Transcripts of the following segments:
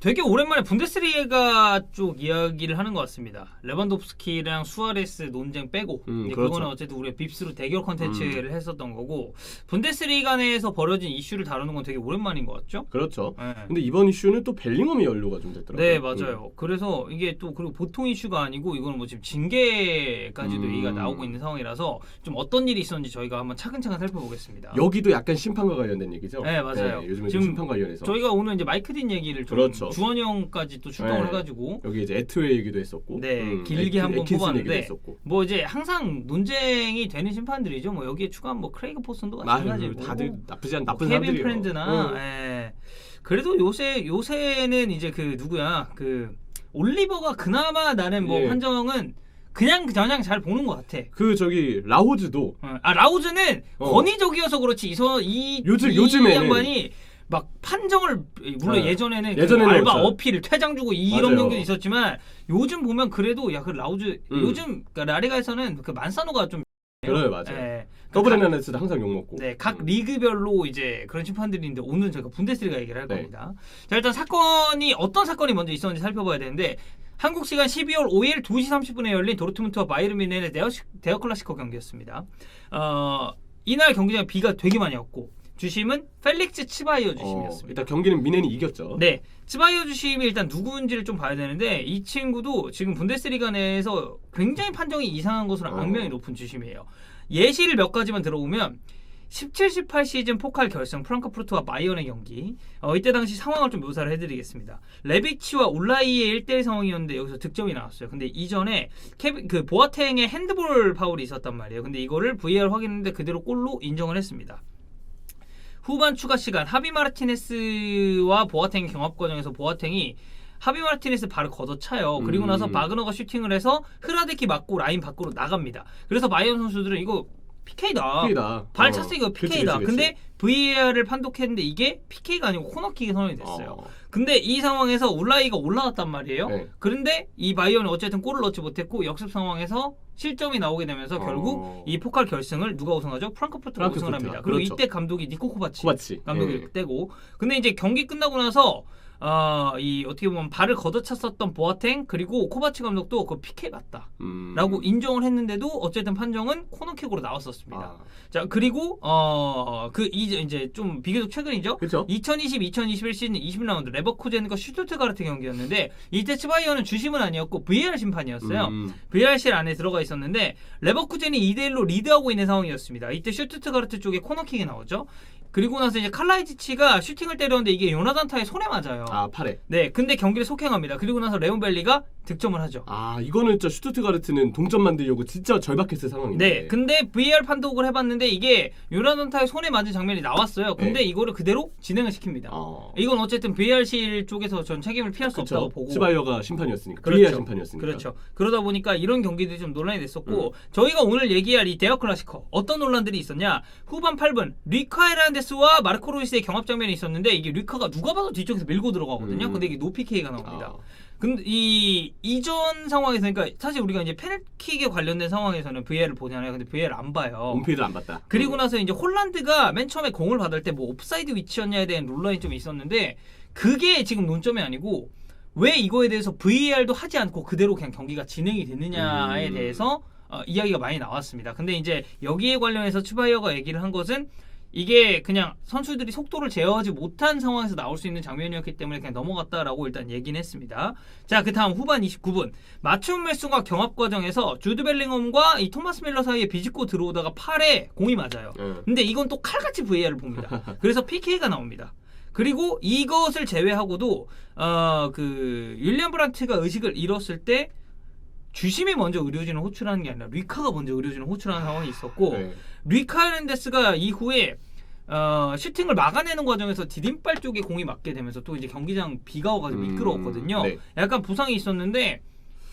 되게 오랜만에 분데스리가 쪽 이야기를 하는 것 같습니다. 레반도프스키랑 수아레스 논쟁 빼고 그렇죠. 그거는 어쨌든 우리가 빕스로 대결 컨텐츠를 했었던 거고 분데스리가 내에서 벌어진 이슈를 다루는 건 되게 오랜만인 것 같죠? 그렇죠. 네. 근데 이번 이슈는 또 벨링엄이 연루가 좀 됐더라고요. 네, 맞아요. 그래서 이게 또 그리고 보통 이슈가 아니고 이거는 뭐 지금 징계까지도 얘기가 나오고 있는 상황이라서 좀 어떤 일이 있었는지 저희가 한번 차근차근 살펴보겠습니다. 여기도 약간 심판과 관련된 얘기죠. 네, 맞아요. 요즘에 지금 심판 관련해서 저희가 오늘 이제 마이크 딘 얘기를 좀 그렇죠. 주원이 형까지 또 출동을 네. 해가지고 여기 이제 에트웨이 얘기도 했었고, 네, 길게 한번 에킨슨 뽑았는데 얘기도 했었고. 뭐 이제 항상 논쟁이 되는 심판들이죠. 뭐 여기에 추가한 뭐 크레이그 포슨도 마찬가지고 다들 나쁜 케빈 사람들이에요. 프렌드나 예. 그래도 요새는 이제 그 누구야 그 올리버가 그나마 나는 뭐 예. 판정은 그냥 잘 보는 것 같아. 그 저기 라호즈도 라우즈는 권위적이어서 그렇지 요즘에는 양반이 막 판정을 물론 네. 예전에는 예전에는 그 알바 없어요. 어필 퇴장 주고 이런 맞아요. 경기도 있었지만 요즘 보면 그래도 야 그 라우즈 요즘 그러니까 라리가에서는 그 만사노가 좀 그래요, 맞아요. 예. 더블 에나네스도 항상 욕 먹고. 네, 각 리그별로 이제 그런 심판들이 있는데 오늘은 저희가 분데스리가 얘기를 할 네. 겁니다. 자, 일단 어떤 사건이 먼저 있었는지 살펴봐야 되는데 한국 시간 12월 5일 2시 30분에 열린 도르트문트와 바이에른 뮌헨의 데어 클라시코 경기였습니다. 이날 경기장에 비가 되게 많이 왔고 주심은 펠릭스 치바이어 주심이었습니다. 일단 경기는 미넨이 이겼죠. 네, 치바이어 주심이 일단 누구인지를 좀 봐야 되는데 이 친구도 지금 분데스리가 내에서 굉장히 판정이 이상한 것으로 악명이 높은 주심이에요. 예시를 몇 가지만 들어보면 17-18 시즌 포칼 결승 프랑크푸르트와 바이언의 경기 이때 당시 상황을 좀 묘사를 해드리겠습니다. 레비치와 울라이의 1대1 상황이었는데 여기서 득점이 나왔어요. 근데 이전에 그 보아탱의 핸드볼 파울이 있었단 말이에요. 근데 이거를 VAR 확인했는데 그대로 골로 인정을 했습니다. 후반 추가 시간 하비 마르티네스와 보아탱의 경합 과정에서 보아탱이 하비 마르티네스 발을 걷어차요. 그리고 나서 바그너가 슈팅을 해서 흐라데키 맞고 라인 밖으로 나갑니다. 그래서 바이언 선수들은 이거 PK다. 발 찼으니까 이거 PK다. 그치. 근데 VAR을 판독했는데 이게 PK가 아니고 코너킥이 선언이 됐어요. 근데 이 상황에서 울라이가 올라갔단 말이에요. 네. 그런데 이 바이언은 어쨌든 골을 넣지 못했고 역습 상황에서 실점이 나오게 되면서 결국 이 포칼 결승을 누가 우승하죠? 프랑크푸르트가 우승을 합니다. 그리고 그렇죠. 이때 감독이 니코 코바치 감독이 네. 떼고 근데 이제 경기 끝나고 나서 이 어떻게 보면 발을 걷어찼었던 보아탱 그리고 코바치 감독도 그 PK 맞다라고 인정을 했는데도 어쨌든 판정은 코너킥으로 나왔었습니다. 자 그리고 이제 좀 비교적 최근이죠. 그렇죠. 2020-2021 시즌 20라운드 레버쿠젠과 슈투트가르트 경기였는데 이때 치바이어는 주심은 아니었고 VAR 심판이었어요. VAR실 안에 들어가 있었는데 레버쿠젠이 2대1로 리드하고 있는 상황이었습니다. 이때 슈투트가르트 쪽에 코너킥이 나오죠. 그리고 나서 이제 칼라이지치가 슈팅을 때렸는데 이게 요나단 타의 손에 맞아요. 팔에. 네, 근데 경기를 속행합니다. 그리고 나서 레온 벨리가 득점을 하죠. 이거는 진짜 슈투트가르트는 동점 만들려고 진짜 절박했을 상황인데. 네, 근데 VAR 판독을 해봤는데 이게 요나단 타의 손에 맞은 장면이 나왔어요. 근데 이거를 그대로 진행을 시킵니다. 이건 어쨌든 VAR실 쪽에서 전 책임을 피할 수 없다고 보고. 치바이어가 심판이었으니까. 그렇죠. VAR 심판이었으니까. 그렇죠. 그러다 보니까 이런 경기들이 좀 논란이 됐었고 저희가 오늘 얘기할 이 데어 클라시코 어떤 논란들이 있었냐? 후반 8분 리카 헤란데스와 마르코 로이스의 경합 장면이 있었는데 이게 리카가 누가 봐도 뒤쪽에서 밀고 들어가거든요. 근데 이게 노피케이가 나옵니다. 근데 이 이전 상황에서 그러니까 사실 우리가 이제 페널킥에 관련된 상황에서는 VAR을 보잖아요. 근데 VAR 안 봐요. 온필드 안 봤다. 그리고 나서 이제 홀란드가 맨 처음에 공을 받을 때 뭐 옵사이드 위치였냐에 대한 논란이 좀 있었는데 그게 지금 논점이 아니고 왜 이거에 대해서 VAR도 하지 않고 그대로 그냥 경기가 진행이 됐느냐에 대해서 이야기가 많이 나왔습니다. 근데 이제 여기에 관련해서 추바이어가 얘기를 한 것은 이게 그냥 선수들이 속도를 제어하지 못한 상황에서 나올 수 있는 장면이었기 때문에 그냥 넘어갔다라고 일단 얘기는 했습니다. 자, 그 다음 후반 29분 맞춤 매수가 경합 과정에서 주드 벨링엄과 이 토마스 밀러 사이에 비집고 들어오다가 팔에 공이 맞아요. 근데 이건 또 칼같이 VAR을 봅니다. 그래서 PK가 나옵니다. 그리고 이것을 제외하고도 그 윌리엄 브란트가 의식을 잃었을 때 주심이 먼저 의료진을 호출하는 게 아니라 리카가 먼저 의료진을 호출하는 상황이 있었고 리카 헤란데스가 이후에 슈팅을 막아내는 과정에서 디딤발 쪽에 공이 맞게 되면서 또 이제 경기장 비가 와가지고 미끄러웠거든요. 약간 부상이 있었는데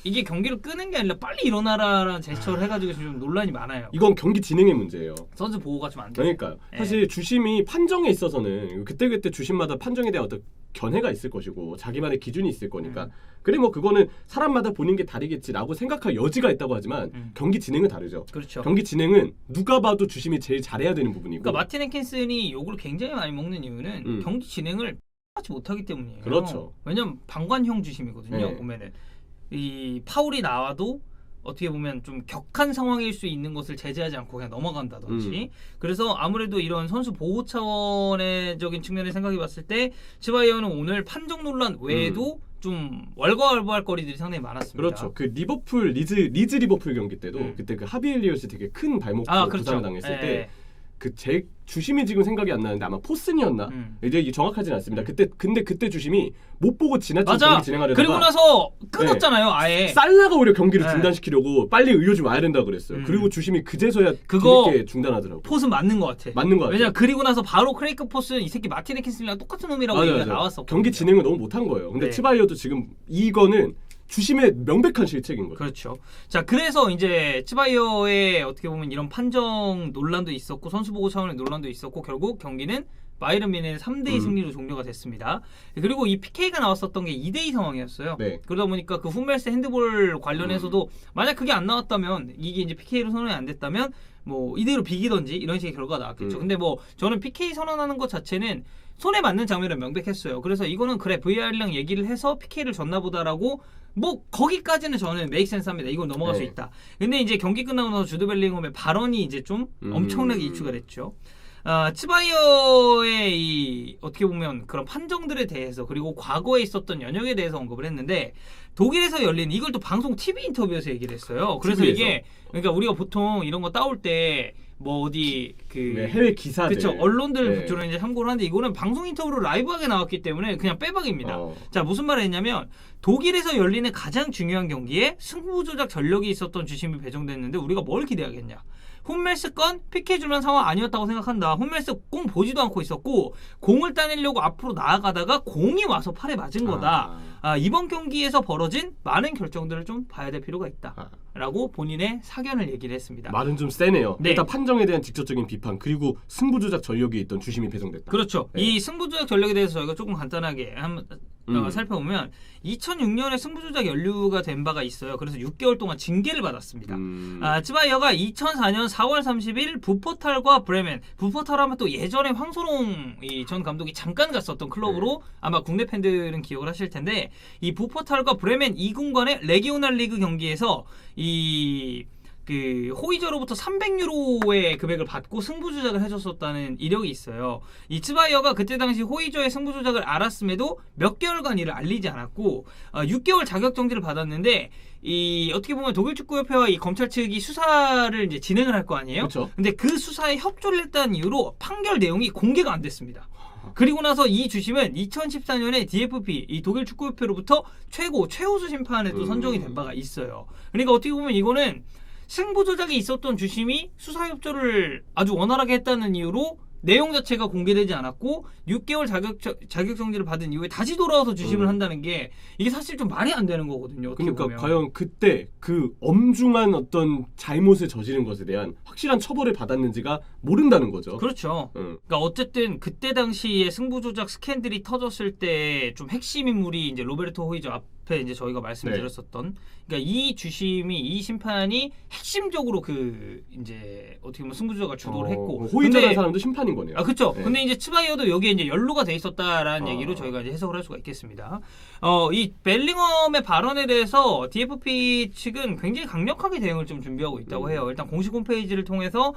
이게 경기를 끄는 게 아니라 빨리 일어나라라는 제스처를 해가지고 좀 논란이 많아요. 이건 경기 진행의 문제예요. 선수 보호가 좀 안 돼요. 그러니까요. 사실 주심이 판정에 있어서는 그때그때 주심마다 판정에 대한 어떤 견해가 있을 것이고 자기만의 기준이 있을 거니까 그래 뭐 그거는 사람마다 보는 게 다르겠지라고 생각할 여지가 있다고 하지만 경기 진행은 다르죠. 그렇죠. 경기 진행은 누가 봐도 주심이 제일 잘해야 되는 부분이고 그러니까 마틴 앤킨슨이 욕을 굉장히 많이 먹는 이유는 경기 진행을 하지 못하기 때문이에요. 그렇죠. 왜냐면 방관형 주심이거든요. 네. 보면은 이 파울이 나와도 어떻게 보면 좀 격한 상황일 수 있는 것을 제재하지 않고 그냥 넘어간다든지. 그래서 아무래도 이런 선수 보호 차원의적인 측면을 생각해 봤을 때 치바이어는 오늘 판정 논란 외에도 좀 월과월부할 거리들이 상당히 많았습니다. 그렇죠. 그 리버풀 리즈 리버풀 경기 때도 그때 그 하비 엘리엇이 되게 큰 발목 부상을 그렇죠. 당했을 때 그 제 주심이 지금 생각이 안 나는데 아마 포슨이었나? 이제 정확하진 않습니다. 근데 그때 주심이 못 보고 지나친 경기 진행하려다가 그리고 나서 끊었잖아요. 아예. 살라가 오히려 경기를 중단시키려고 빨리 의료진 와야 된다 그랬어요. 그리고 주심이 그제서야 그거 뒤늦게 중단하더라고. 포슨 맞는 것 같아. 맞는 것 같아. 왜냐 그리고 나서 바로 크레이크 포슨 이 새끼 마틴 애킨슬이랑 똑같은 놈이라고 얘기가 나왔어. 경기 진행을 너무 못한 거예요. 근데 치바이어도 지금 이거는 주심의 명백한 실책인 거죠. 그렇죠. 자, 그래서 이제 치바이어의 어떻게 보면 이런 판정 논란도 있었고 선수 보호 차원의 논란도 있었고 결국 경기는 바이에른 뮌헨의 3대2 승리로 종료가 됐습니다. 그리고 이 PK가 나왔었던 게 2대2 상황이었어요. 그러다 보니까 그 훈멜스 핸드볼 관련해서도 만약 그게 안 나왔다면 이게 이제 PK로 선언이 안 됐다면 뭐 이대로 비기던지 이런 식의 결과가 나왔겠죠. 근데 뭐 저는 PK 선언하는 것 자체는 손에 맞는 장면은 명백했어요. 그래서 이거는 그래 VR이랑 얘기를 해서 PK를 줬나 보다라고 뭐 거기까지는 저는 메이크 센스합니다. 이건 넘어갈 수 있다. 근데 이제 경기 끝나고 나서 주드 벨링엄의 발언이 이제 좀 엄청나게 이슈가 됐죠. 치바이어의 이 어떻게 보면 그런 판정들에 대해서 그리고 과거에 있었던 연역에 대해서 언급을 했는데 독일에서 열린 이걸 또 방송 TV 인터뷰에서 얘기를 했어요. 그래서 TV에서. 이게 그러니까 우리가 보통 이런 거 따올 때 뭐 어디 그 해외 기사들 그렇죠. 언론들 주로 이제 참고를 하는데 이거는 방송 인터뷰로 라이브하게 나왔기 때문에 그냥 빼박입니다. 자, 무슨 말을 했냐면 독일에서 열리는 가장 중요한 경기에 승부 조작 전력이 있었던 주심이 배정됐는데 우리가 뭘 기대하겠냐? 훈멜스 건 PK 줄만 상황 아니었다고 생각한다. 훈멜스 공 보지도 않고 있었고 공을 따내려고 앞으로 나아가다가 공이 와서 팔에 맞은 거다. 이번 경기에서 벌어진 많은 결정들을 좀 봐야 될 필요가 있다. 라고 본인의 사견을 얘기를 했습니다. 말은 좀 세네요. 일단 판정에 대한 직접적인 비판 그리고 승부 조작 전력이 있던 주심이 배정됐다. 그렇죠. 이 승부 조작 전력에 대해서 저희가 조금 간단하게 한번 살펴보면 2006년에 승부 조작 연루가 된 바가 있어요. 그래서 6개월 동안 징계를 받았습니다. 치바이어가 2004년 4월 30일 부퍼탈과 브레멘, 부퍼탈 하면 또 예전에 황소롱 전 감독이 잠깐 갔었던 클럽으로 아마 국내 팬들은 기억을 하실 텐데 이 부퍼탈과 브레멘 2군 간의 레기오날 리그 경기에서 그 호이저로부터 300유로의 금액을 받고 승부 조작을 해줬었다는 이력이 있어요. 이 치바이어가 그때 당시 호이저의 승부 조작을 알았음에도 몇 개월간 이를 알리지 않았고 6개월 자격 정지를 받았는데 이 어떻게 보면 독일 축구협회와 이 검찰 측이 수사를 이제 진행을 할 거 아니에요? 그쵸. 근데 그 수사에 협조를 했다는 이유로 판결 내용이 공개가 안 됐습니다. 그리고 나서 이 주심은 2014년에 DFP 이 독일 축구협회로부터 최우수 심판에 또 선정이 된 바가 있어요. 그러니까 어떻게 보면 이거는 승부 조작이 있었던 주심이 수사 협조를 아주 원활하게 했다는 이유로 내용 자체가 공개되지 않았고 6개월 자격 정지를 받은 이후에 다시 돌아와서 주심을 한다는 게 이게 사실 좀 말이 안 되는 거거든요. 그러니까 보면. 과연 그때 그 엄중한 어떤 잘못을 저지른 것에 대한 확실한 처벌을 받았는지가 모른다는 거죠. 그렇죠. 그러니까 어쨌든 그때 당시에 승부 조작 스캔들이 터졌을 때 좀 핵심 인물이 이제 로베르토 호이저 앞에 이제 저희가 말씀드렸었던 그러니까 이 주심이 이 심판이 핵심적으로 그 이제 어떻게 보면 승부 조작을 주도를 했고 호이저라는 사람도 심판인 거네요. 그렇죠. 근데 이제 치바이어도 여기에 이제 연루가 돼 있었다라는 얘기로 저희가 이제 해석을 할 수가 있겠습니다. 이 벨링엄의 발언에 대해서 DFP 측은 굉장히 강력하게 대응을 좀 준비하고 있다고 해요. 일단 공식 홈페이지를 통해서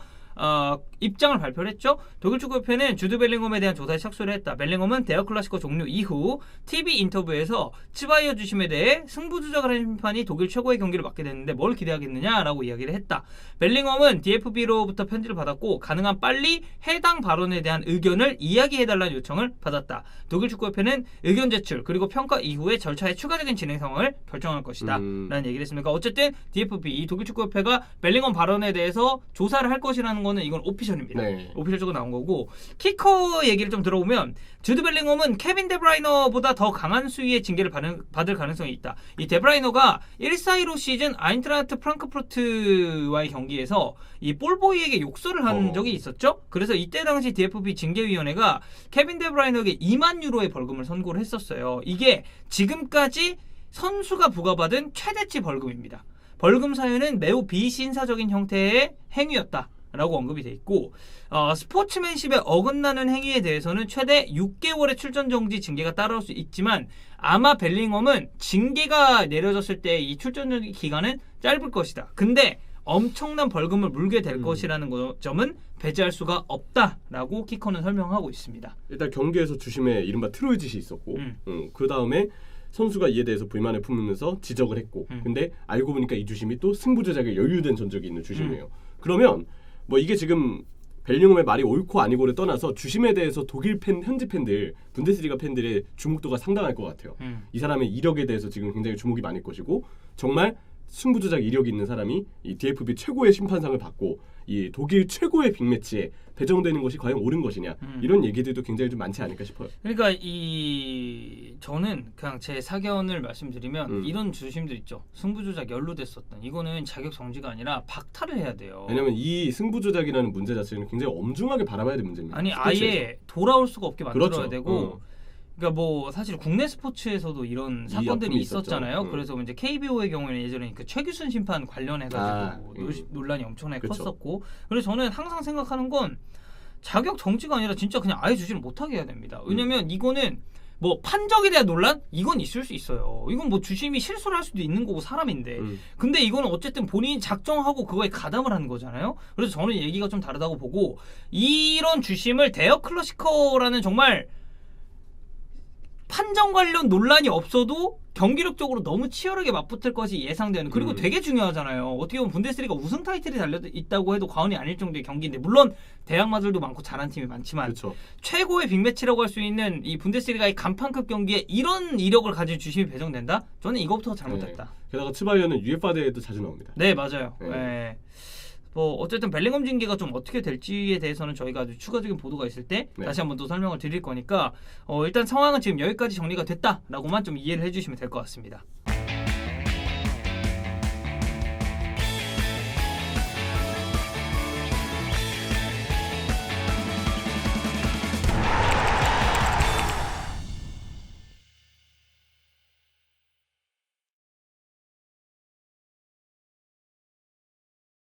입장을 발표를 했죠. 독일 축구협회는 주드 벨링엄에 대한 조사에 착수를 했다. 벨링엄은 대여 클래시코 종료 이후 TV 인터뷰에서 치바이어 주심에 대해 승부 조작을 한 심판이 독일 최고의 경기를 맡게 됐는데 뭘 기대하겠느냐라고 이야기를 했다. 벨링엄은 DFB로부터 편지를 받았고 가능한 빨리 해당 발언에 대한 의견을 이야기해달라는 요청을 받았다. 독일 축구협회는 의견 제출 그리고 평가 이후에 절차의 추가적인 진행 상황을 결정할 것이다. 라는 얘기를 했습니다. 그러니까 어쨌든 DFB 이 독일 축구협회가 벨링엄 발언에 대해서 조사를 할 것이라는 거는 이건 오피셜입니다. 오피셜적으로 나온 거고 키커 얘기를 좀 들어보면 주드 벨링엄은 케빈 데브라이너보다 더 강한 수위의 징계를 받을 가능성이 있다. 이 데브라이너가 1-4-15 시즌 아인트라흐트 프랑크푸르트와의 경기에서 이 볼보이에게 욕설을 한 적이 있었죠. 그래서 이때 당시 DFB 징계위원회가 케빈 데브라이너에게 2만 유로의 벌금을 선고를 했었어요. 이게 지금까지 선수가 부과받은 최대치 벌금입니다. 벌금 사유는 매우 비신사적인 형태의 행위였다. 라고 언급이 돼 있고 스포츠맨십에 어긋나는 행위에 대해서는 최대 6개월의 출전 정지 징계가 따라올 수 있지만 아마 벨링엄은 징계가 내려졌을 때 이 출전 정지 기간은 짧을 것이다. 근데 엄청난 벌금을 물게 될 것이라는 점은 배제할 수가 없다라고 키커는 설명하고 있습니다. 일단 경기에서 주심에 이른바 트로이짓이 있었고 그 다음에 선수가 이에 대해서 불만을 품으면서 지적을 했고 근데 알고 보니까 이 주심이 또 승부 조작에 연루된 전적이 있는 주심이에요. 그러면 뭐 이게 지금 벨링엄의 말이 옳고 아니고를 떠나서 주심에 대해서 독일 현지 팬들, 분데스리가 팬들의 주목도가 상당할 것 같아요. 이 사람의 이력에 대해서 지금 굉장히 주목이 많을 것이고 정말 승부 조작 이력이 있는 사람이 이 DFB 최고의 심판상을 받고 이 독일 최고의 빅매치에 배정되는 것이 과연 옳은 것이냐 이런 얘기들도 굉장히 좀 많지 않을까 싶어요. 그러니까 저는 그냥 제 사견을 말씀드리면 이런 주심들 있죠. 승부 조작 연루됐었던 이거는 자격 정지가 아니라 박탈을 해야 돼요. 왜냐면 이 승부 조작이라는 문제 자체는 굉장히 엄중하게 바라봐야 될 문제입니다. 아니 스포츠에서. 아예 돌아올 수가 없게 만들어야 그렇죠. 되고 그러니까 뭐 사실 국내 스포츠에서도 이런 사건들이 아픔이 있었잖아요. 있었죠. 그래서 이제 KBO의 경우에는 예전에 그 최규순 심판 관련해가지고 아, 논란이 엄청나게 그쵸. 컸었고, 그래서 저는 항상 생각하는 건 자격 정지가 아니라 진짜 그냥 아예 주지를 못하게 해야 됩니다. 왜냐면 이거는 뭐 판정에 대한 논란 이건 있을 수 있어요. 이건 뭐 주심이 실수를 할 수도 있는 거고 사람인데, 근데 이거는 어쨌든 본인이 작정하고 그거에 가담을 하는 거잖아요. 그래서 저는 얘기가 좀 다르다고 보고 이런 주심을 대여 클래시커라는 정말 판정 관련 논란이 없어도 경기력적으로 너무 치열하게 맞붙을 것이 예상되는, 그리고 되게 중요하잖아요. 어떻게 보면 분데스리가 우승 타이틀이 달려 있다고 해도 과언이 아닐 정도의 경기인데, 물론 대학마들도 많고 잘한 팀이 많지만 그렇죠. 최고의 빅매치라고 할 수 있는 이 분데스리가의 간판급 경기에 이런 이력을 가진 주심이 배정된다? 저는 이거부터가 잘못됐다. 네. 게다가 츠바이어는 UEFA 대회도 자주 나옵니다. 네, 맞아요. 네. 네. 뭐 어쨌든 벨링엄 징계가 좀 어떻게 될지에 대해서는 저희가 아주 추가적인 보도가 있을 때 네. 다시 한번 또 설명을 드릴 거니까 일단 상황은 지금 여기까지 정리가 됐다라고만 좀 이해를 해주시면 될 것 같습니다.